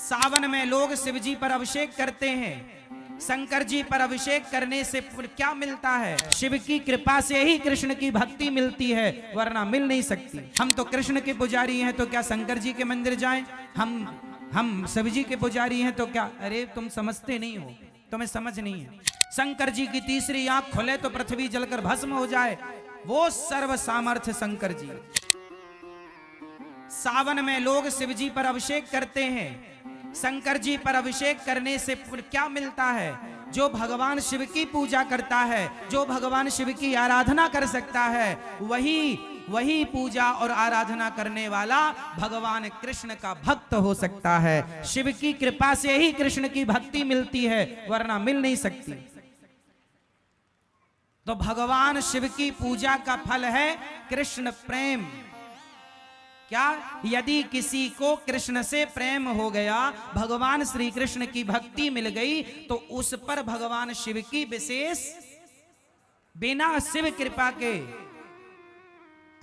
सावन में लोग शिव जी पर अभिषेक करते हैं। शंकर जी पर अभिषेक करने से क्या मिलता है? शिव की कृपा से ही कृष्ण की भक्ति मिलती है, वरना मिल नहीं सकती। हम तो कृष्ण के पुजारी हैं, तो क्या शंकर जी के मंदिर जाएं? हम शिव जी के पुजारी हैं, तो क्या? अरे तुम समझते नहीं हो, तुम्हें समझ नहीं है। शंकर जी की तीसरी आंख खुले तो पृथ्वी जलकर भस्म हो जाए, वो सर्व सामर्थ्य शंकर जी। सावन में लोग शिव जी पर अभिषेक करते हैं। शंकर जी पर अभिषेक करने से क्या मिलता है? जो भगवान शिव की पूजा करता है, जो भगवान शिव की आराधना कर सकता है, वही पूजा और आराधना करने वाला भगवान कृष्ण का भक्त हो सकता है। शिव की कृपा से ही कृष्ण की भक्ति मिलती है, वरना मिल नहीं सकती। तो भगवान शिव की पूजा का फल है कृष्ण प्रेम। क्या? यदि किसी को कृष्ण से प्रेम हो गया, भगवान श्री कृष्ण की भक्ति मिल गई, तो उस पर भगवान शिव की विशेष, बिना शिव कृपा के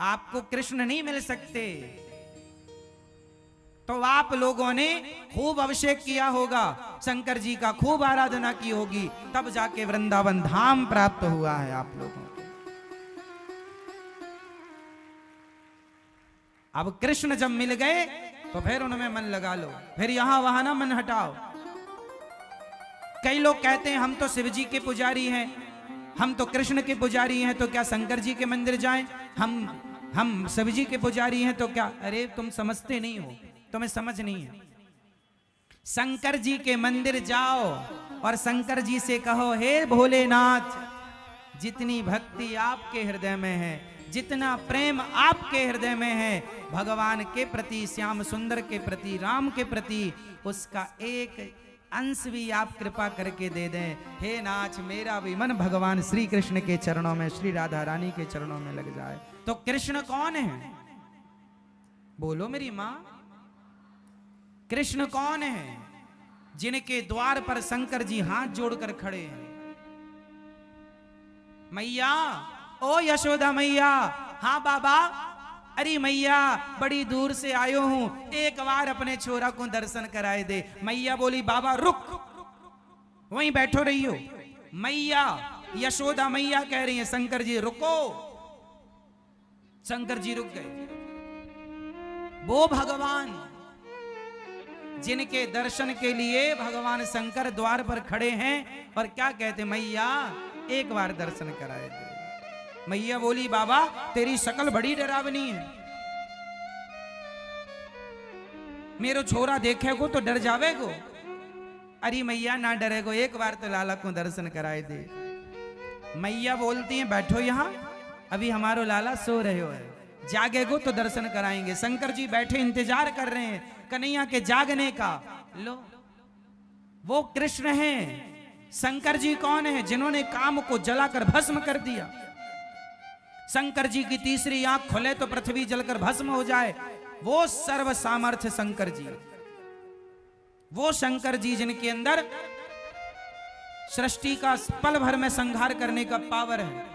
आपको कृष्ण नहीं मिल सकते। तो आप लोगों ने खूब अभिषेक किया होगा, शंकर जी का खूब आराधना की होगी, तब जाके वृंदावन धाम प्राप्त हुआ है आप लोगों को। अब कृष्ण जब मिल गए तो फिर उनमें मन लगा लो, फिर यहां वहां ना मन हटाओ। कई लोग कहते हैं हम तो शिव जी के पुजारी हैं, हम तो कृष्ण के पुजारी हैं, तो क्या शंकर जी के मंदिर जाएं? हम शिव जी के पुजारी हैं, तो क्या? अरे तुम समझते नहीं हो, तुम्हें समझ नहीं है। शंकर जी के मंदिर जाओ और शंकर जी से कहो, हे भोलेनाथ, जितनी भक्ति आपके हृदय में है, जितना प्रेम आपके हृदय में है भगवान के प्रति, श्याम सुंदर के प्रति, राम के प्रति, उसका एक अंश भी आप कृपा करके दे दें। हे नाथ, मेरा भी मन भगवान श्री कृष्ण के चरणों में, श्री राधा रानी के चरणों में लग जाए। तो कृष्ण कौन है? बोलो मेरी मां, कृष्ण कौन है? जिनके द्वार पर शंकर जी हाथ जोड़कर खड़े हैं। मैया, ओ यशोदा मैया। हाँ बाबा। अरे मैया, बड़ी दूर से आयो हूं, एक बार अपने छोरा को दर्शन कराए दे। मैया बोली, बाबा रुक, वहीं बैठो रही हो। मैया, यशोदा मैया कह रही है, शंकर जी रुको। शंकर जी रुक गए। वो भगवान जिनके दर्शन के लिए भगवान शंकर द्वार पर खड़े हैं और क्या कहते, मैया एक बार दर्शन कराए दे। मैया बोली, बाबा तेरी शकल बड़ी डरावनी है, मेरो छोरा देखेगो तो डर जावेगो। अरे मैया ना डरेगो, एक बार तो लाला को दर्शन कराए दे। मैया बोलती हैं, बैठो यहां, अभी हमारो लाला सो रहे हो है, जागेगो तो दर्शन कराएंगे। शंकर जी बैठे इंतजार कर रहे हैं कन्हैया के जागने का। लो, वो कृष्ण हैं। शंकर जी कौन है? जिन्होंने काम को जलाकर भस्म कर दिया। शंकर जी की तीसरी आंख खुले तो पृथ्वी जलकर भस्म हो जाए, वो सर्व सामर्थ्य शंकर जी। वो शंकर जी जिनके अंदर सृष्टि का पल भर में संहार करने का पावर है,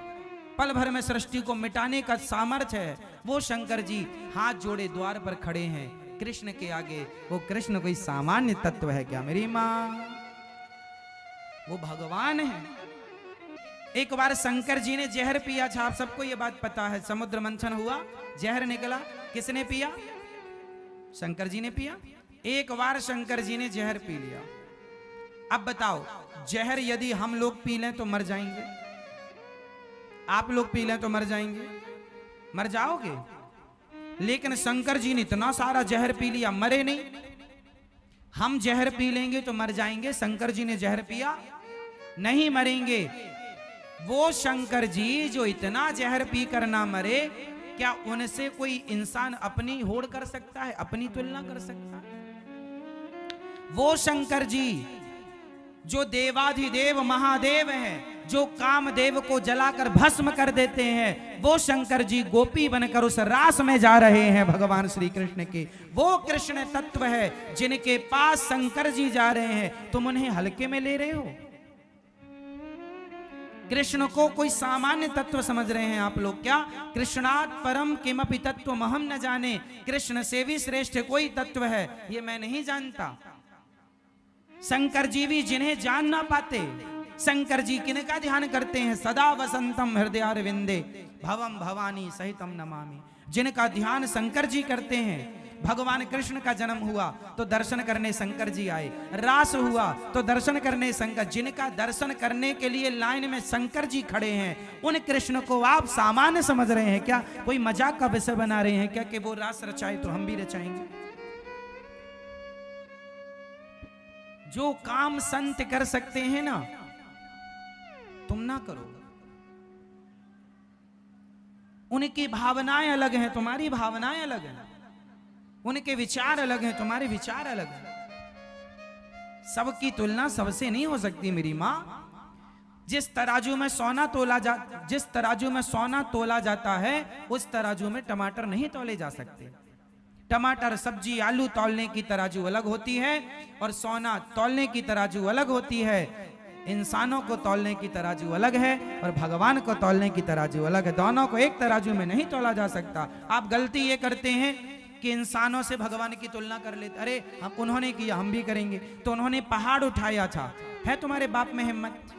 पल भर में सृष्टि को मिटाने का सामर्थ्य है, वो शंकर जी हाथ जोड़े द्वार पर खड़े हैं कृष्ण के आगे। वो कृष्ण कोई सामान्य तत्व है क्या मेरी मां? वो भगवान है। एक बार शंकर जी ने जहर पिया था, आप सबको ये बात पता है। समुद्र मंथन हुआ, जहर निकला, किसने पिया? शंकर जी ने पिया। एक बार शंकर जी ने जहर पी लिया। अब बताओ, जहर यदि हम लोग पी लें तो मर जाएंगे? आप लोग पी लें तो मर जाएंगे? मर जाओगे। लेकिन शंकर जी ने इतना सारा जहर पी लिया, मरे नहीं। हम जहर पी लेंगे तो मर जाएंगे, शंकर जी ने जहर पिया, नहीं मरेंगे। वो शंकर जी जो इतना जहर पी कर ना मरे, क्या उनसे कोई इंसान अपनी होड़ कर सकता है, अपनी तुलना कर सकता है? वो शंकर जी जो देवाधिदेव महादेव हैं, जो कामदेव को जलाकर भस्म कर देते हैं, वो शंकर जी गोपी बनकर उस रास में जा रहे हैं भगवान श्री कृष्ण के। वो कृष्ण तत्व है जिनके पास शंकर जी जा रहे हैं, तुम उन्हें हल्के में ले रहे हो। कृष्ण को कोई सामान्य तत्व समझ रहे हैं आप लोग क्या? कृष्णात् परम किमपि तत्व महम न जाने। कृष्ण से भी श्रेष्ठ कोई तत्व है ये मैं नहीं जानता। शंकर जी भी जिन्हें जान ना पाते, शंकर जी किनका ध्यान करते हैं? सदा वसंतम हृदयारविंदे भवम भवानी सहितम नमामि। जिनका ध्यान शंकर जी करते हैं, भगवान कृष्ण का जन्म हुआ तो दर्शन करने शंकर जी आए, रास हुआ तो दर्शन करने शंकर, जिनका दर्शन करने के लिए लाइन में शंकर जी खड़े हैं, उन कृष्ण को आप सामान्य समझ रहे हैं क्या? कोई मजाक का विषय बना रहे हैं क्या कि वो रास रचाए तो हम भी रचाएंगे? जो काम संत कर सकते हैं ना, तुम ना करो। उनकी भावनाएं अलग हैं, तुम्हारी भावनाएं अलग हैं। उनके विचार अलग हैं, तुम्हारे विचार अलग हैं। सबकी तुलना सबसे नहीं हो सकती मेरी मां। जिस तराजू में सोना तोला जाता है, उस तराजू में टमाटर नहीं तोले जा सकते। टमाटर, सब्जी, आलू तौलने की तराजू अलग होती है और सोना तौलने की तराजू अलग होती है। इंसानों को तौलने की तराजू अलग है और भगवान को तौलने की तराजू अलग है। दोनों को एक तराजू में नहीं तोला जा सकता। आप गलती ये करते हैं कि इंसानों से भगवान की तुलना कर लेते। अरे हम, उन्होंने किया हम भी करेंगे। तो उन्होंने पहाड़ उठाया था, है तुम्हारे बाप में हिम्मत?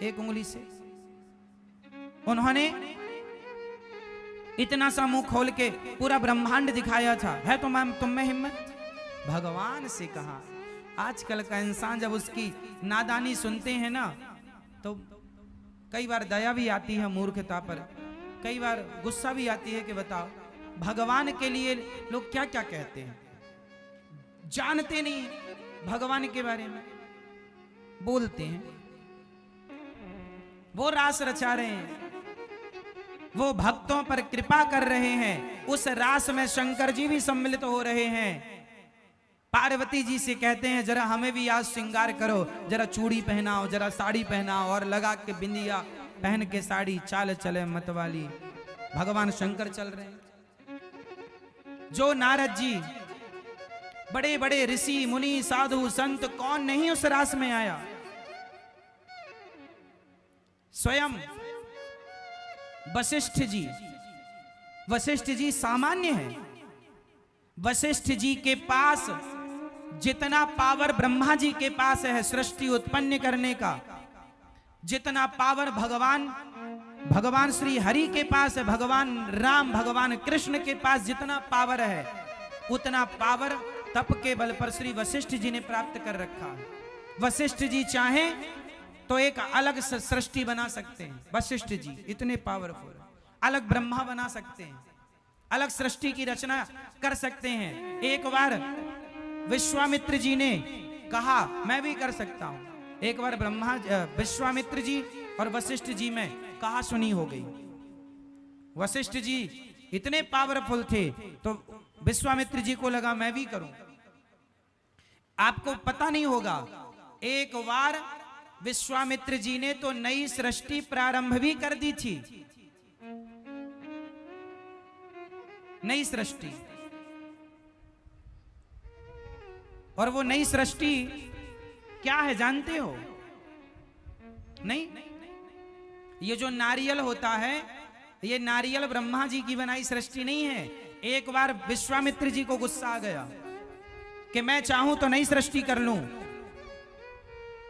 एक उंगली से उन्होंने इतना सा मुंह खोल के पूरा ब्रह्मांड दिखाया था, है तुम में हिम्मत? भगवान से कहा। आजकल का इंसान जब उसकी नादानी सुनते हैं ना, तो कई बार दया भी आती है मूर्खता पर, कई बार गुस्सा भी आती है कि बताओ भगवान के लिए लोग क्या क्या कहते हैं, जानते नहीं भगवान के बारे में, बोलते हैं। वो रास रचा रहे हैं, वो भक्तों पर कृपा कर रहे हैं। उस रास में शंकर जी भी सम्मिलित हो रहे हैं। पार्वती जी से कहते हैं जरा हमें भी आज श्रृंगार करो, जरा चूड़ी पहनाओ, जरा साड़ी पहनाओ, और लगा के बिंदिया पहन के साड़ी, चाल चले मतवाली। भगवान शंकर चल रहे हैं। जो नारद जी, बड़े बड़े ऋषि मुनि साधु संत, कौन नहीं उस रास में आया? स्वयं वशिष्ठ जी सामान्य है। वशिष्ठ जी के पास जितना पावर ब्रह्मा जी के पास है सृष्टि उत्पन्न करने का, जितना पावर भगवान श्री हरि के पास है, भगवान राम, भगवान कृष्ण के पास जितना पावर है, उतना पावर तप के बल पर श्री वशिष्ठ जी ने प्राप्त कर रखा है। वशिष्ठ जी चाहें तो एक अलग सृष्टि बना सकते हैं। वशिष्ठ जी इतने पावरफुल, अलग ब्रह्मा बना सकते हैं, अलग सृष्टि की रचना कर सकते हैं। एक बार विश्वामित्र जी ने कहा मैं भी कर सकता हूं। एक बार विश्वामित्र जी और वशिष्ठ जी में कहा सुनी हो गई। वशिष्ठ जी इतने पावरफुल थे तो विश्वामित्र जी को लगा मैं भी करूं। आपको पता नहीं होगा, एक बार विश्वामित्र जी ने तो नई सृष्टि प्रारंभ भी कर दी थी। नई सृष्टि, और वो नई सृष्टि क्या है जानते हो? नहीं, ये जो नारियल होता है, ये नारियल ब्रह्मा जी की बनाई सृष्टि नहीं है। एक बार विश्वामित्र जी को गुस्सा आ गया कि मैं चाहूं तो नई सृष्टि कर लूं,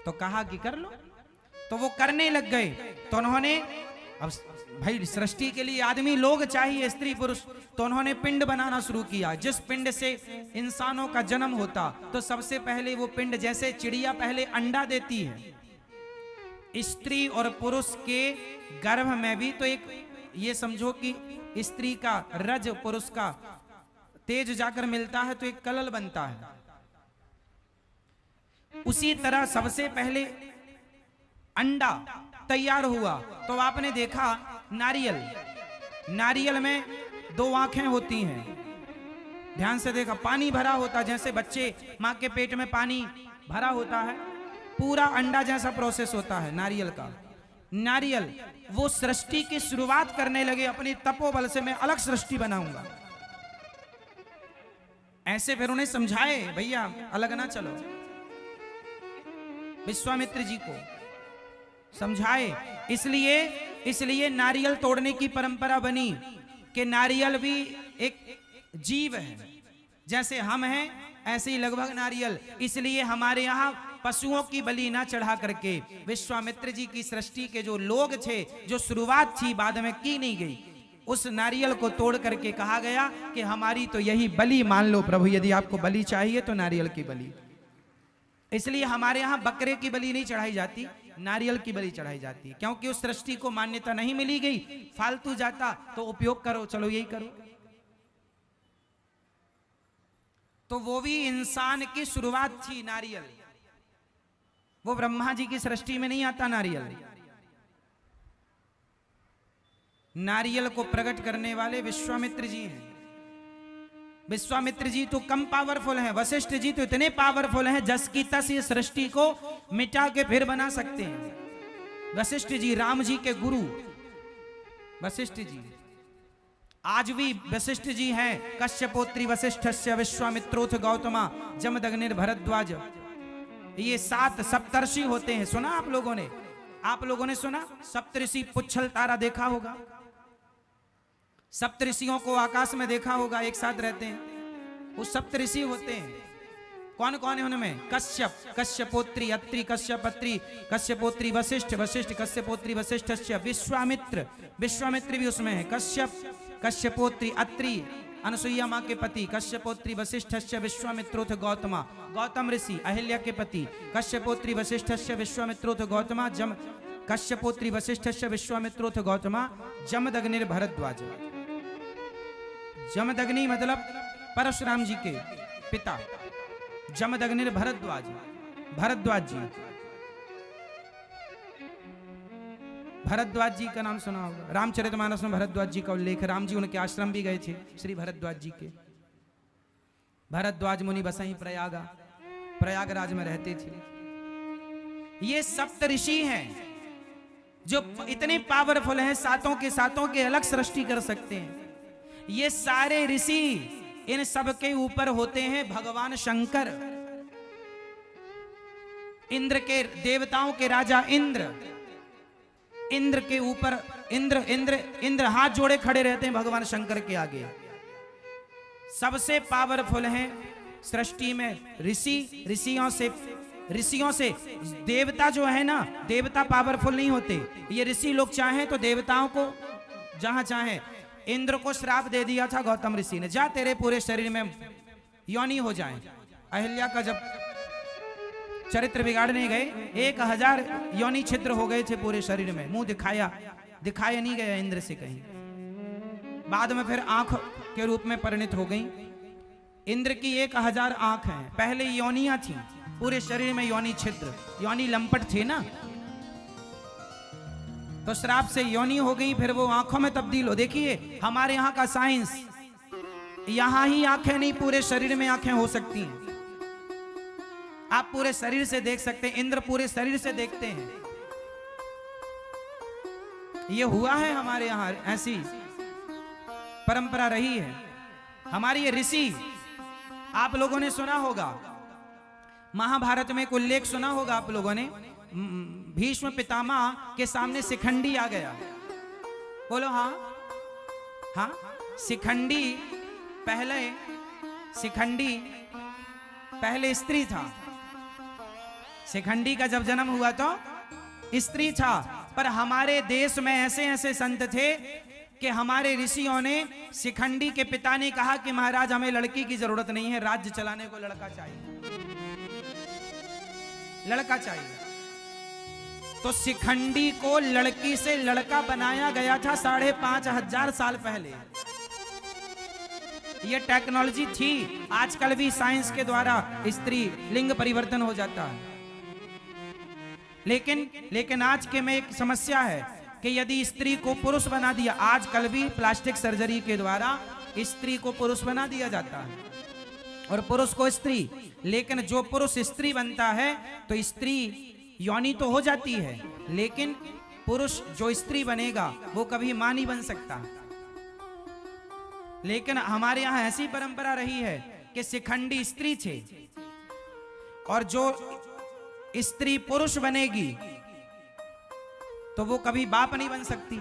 तो कहा कि कर लो। तो वो करने लग गए। तो उन्होंने, अब भाई सृष्टि के लिए आदमी लोग चाहिए, स्त्री पुरुष, तो उन्होंने पिंड बनाना शुरू किया। जिस पिंड से इंसानों का जन्म होता, तो सबसे पहले वो पिंड, जैसे चिड़िया पहले अंडा देती है, स्त्री और पुरुष के गर्भ में भी तो एक, ये समझो कि स्त्री का रज, पुरुष का तेज जाकर मिलता है तो एक कलल बनता है। उसी तरह सबसे पहले अंडा तैयार हुआ। तो आपने देखा नारियल में दो आंखें होती हैं, ध्यान से देखा, पानी भरा होता, जैसे बच्चे मां के पेट में पानी भरा होता है, पूरा अंडा जैसा प्रोसेस होता है नारियल का। नारियल वो सृष्टि की शुरुआत करने लगे, अपनी तपोबल से मैं अलग सृष्टि बनाऊंगा। ऐसे फिर उन्हें समझाए भैया अलग ना चलो, विश्वामित्र जी को समझाए। इसलिए नारियल तोड़ने की परंपरा बनी कि नारियल भी एक जीव है, जैसे हम हैं ऐसे ही लगभग नारियल। इसलिए हमारे यहाँ पशुओं की बलि ना चढ़ा करके विश्वामित्र जी की सृष्टि के जो लोग थे, जो शुरुआत थी बाद में की नहीं गई, उस नारियल को तोड़ करके कहा गया कि हमारी तो यही बलि मान लो प्रभु, यदि आपको बलि चाहिए तो नारियल की बलि। इसलिए हमारे यहाँ बकरे की बलि नहीं चढ़ाई जाती, नारियल की बलि चढ़ाई जाती है, क्योंकि उस सृष्टि को मान्यता नहीं मिली गई। फालतू जाता तो उपयोग करो, चलो यही करो। तो वो भी इंसान की शुरुआत थी नारियल, वो ब्रह्मा जी की सृष्टि में नहीं आता नारियल। नारियल को प्रकट करने वाले विश्वामित्र जी हैं। विश्वामित्र जी तो कम पावरफुल हैं, वशिष्ठ जी तो इतने पावरफुल हैं जस की तस ये सृष्टि को मिटा के फिर बना सकते हैं। वशिष्ठ जी राम जी के गुरु वशिष्ठ जी, आज भी वशिष्ठ जी हैं। कश्यपोत्री वशिष्ठस्य विश्वामित्रोथ गौतमा जमदग्निर भरद्वाज, ये 7 सप्तर्षि होते हैं। सुना आप लोगों ने? आप लोगों ने सुना? सप्तऋषि पुच्छल तारा देखा होगा, सप्तऋषियों को आकाश में देखा होगा, एक साथ रहते हैं। वो सप्तऋषि होते हैं। कौन कौन है उनमें? कश्यप, कश्यपोत्री, अत्रि, कश्यपत्री, कश्यपोत्री वशिष्ठ, वशिष्ठ कश्यपोत्री वशिष्ठस्य, विश्वामित्र, विश्वामित्र भी उसमें है। कश्यप, कश्यपोत्री, अत्रि अनसुईया माँ के पति, कश्यपोत्री वशिष्ठस्य विश्वामित्रोथ गौतमा, गौतम ऋषि अहिल्या के पति, कश्यपोत्री वशिष्ठस्य विश्वामित्रोथ गौतमा जम, कश्यपोत्री वशिष्ठस्य विश्वामित्रोथ गौतमा जमदग्निर भरद्वाज। जमदग्नि मतलब परशुराम जी के पिता, जमदग्निर भरद्वाज, भरद्वाज जी। भरद्वाज जी का नाम सुना होगा, रामचरितमानस में भरद्वाज जी का उल्लेख है। राम जी उनके आश्रम भी गए थे, श्री भरद्वाज जी के। भरद्वाज मुनि बसई प्रयागराज में रहते थे। ये सप्त ऋषि हैं जो इतने पावरफुल हैं, सातों के अलग सृष्टि कर सकते हैं। ये सारे ऋषि, इन सब के ऊपर होते हैं भगवान शंकर, इंद्र के, देवताओं के राजा इंद्र। इंद्र के ऊपर इंद्र हाथ जोड़े खड़े रहते हैं भगवान शंकर के आगे। सबसे पावरफुल हैं सृष्टि में ऋषि। ऋषियों से देवता जो है ना, देवता पावरफुल नहीं होते। ये ऋषि लोग चाहें तो देवताओं को जहां चाहें, इंद्र को श्राप दे दिया था गौतम ऋषि ने, जा तेरे पूरे शरीर में योनि हो जाए। अहिल्या का जब चरित्र बिगाड़ने गए, 1000 योनि छिद्र हो गए थे पूरे शरीर में, मुंह दिखाया नहीं गया इंद्र से कहीं। बाद में फिर आंख के रूप में परिणित हो गई। इंद्र की 1000 आंख हैं, पहले योनियां थी पूरे शरीर में, योनि छिद्र, योनि लंपट थे ना, तो श्राप से योनि हो गई, फिर वो आंखों में तब्दील हो। देखिए हमारे यहाँ का साइंस, यहां ही आंखें नहीं, पूरे शरीर में आंखें हो सकती हैं। आप पूरे शरीर से देख सकते हैं, इंद्र पूरे शरीर से देखते हैं। ये हुआ है हमारे यहाँ, ऐसी परंपरा रही है हमारी। ये ऋषि, आप लोगों ने सुना होगा, महाभारत में एक उल्लेख सुना होगा आप लोगों ने, भीष्म पितामह के सामने शिखंडी आ गया। बोलो हाँ हाँ। शिखंडी पहले स्त्री था। शिखंडी का जब जन्म हुआ तो स्त्री था, पर हमारे देश में ऐसे संत थे कि हमारे ऋषियों ने, शिखंडी के पिता ने कहा कि महाराज हमें लड़की की जरूरत नहीं है, राज्य चलाने को लड़का चाहिए, लड़का चाहिए। तो शिखंडी को लड़की से लड़का बनाया गया था 5500 साल पहले। यह टेक्नोलॉजी थी। आजकल भी साइंस के द्वारा स्त्री लिंग परिवर्तन हो जाता है, लेकिन आज के में एक समस्या है कि यदि स्त्री को पुरुष बना दिया, आजकल भी प्लास्टिक सर्जरी के द्वारा स्त्री को पुरुष बना दिया जाता है और पुरुष को स्त्री। लेकिन जो पुरुष स्त्री बनता है तो स्त्री योनि तो हो जाती है, लेकिन पुरुष जो स्त्री बनेगा वो कभी मां नहीं बन सकता। लेकिन हमारे यहाँ ऐसी परंपरा रही है कि शिखंडी स्त्री थे, और जो स्त्री पुरुष बनेगी तो वो कभी बाप नहीं बन सकती।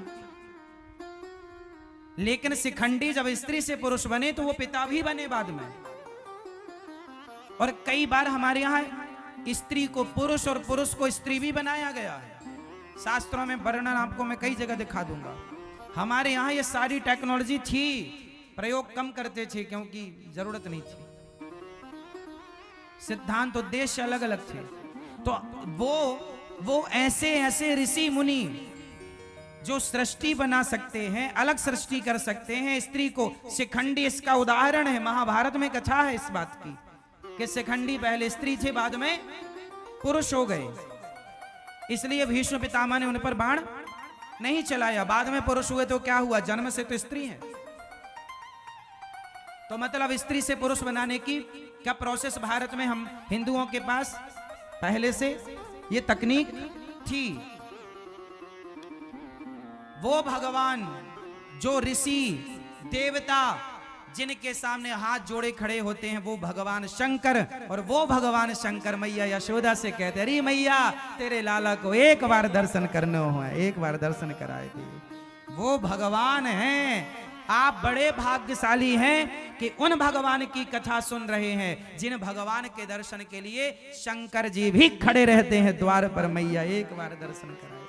लेकिन शिखंडी जब स्त्री से पुरुष बने तो वो पिता भी बने बाद में। और कई बार हमारे यहाँ स्त्री को पुरुष और पुरुष को स्त्री भी बनाया गया है। शास्त्रों में वर्णन आपको मैं कई जगह दिखा दूंगा। हमारे यहाँ ये सारी टेक्नोलॉजी थी, प्रयोग कम करते थे क्योंकि जरूरत नहीं थी, सिद्धांत उद्देश्य अलग अलग थे। तो वो ऐसे ऐसे ऋषि मुनि जो सृष्टि बना सकते हैं, अलग सृष्टि कर सकते हैं। स्त्री को शिखंडी इसका उदाहरण है। महाभारत में कथा है इस बात की कि शिखंडी पहले स्त्री थे, बाद में पुरुष हो गए, इसलिए भीष्म पितामह ने उन पर बाण नहीं चलाया। बाद में पुरुष हुए तो क्या हुआ, जन्म से तो स्त्री है। तो मतलब स्त्री से पुरुष बनाने की क्या प्रोसेस भारत में हम हिंदुओं के पास पहले से ये तकनीक थी। वो भगवान जो ऋषि देवता जिनके सामने हाथ जोड़े खड़े होते हैं, वो भगवान शंकर। और वो भगवान शंकर मैया यशोदा से कहते, अरे मैया तेरे लाला को एक बार दर्शन करना हो, एक बार दर्शन कराए थे। वो भगवान हैं। आप बड़े भाग्यशाली हैं कि उन भगवान की कथा सुन रहे हैं जिन भगवान के दर्शन के लिए शंकर जी भी खड़े रहते हैं द्वार पर। मैया एक बार दर्शन कराए।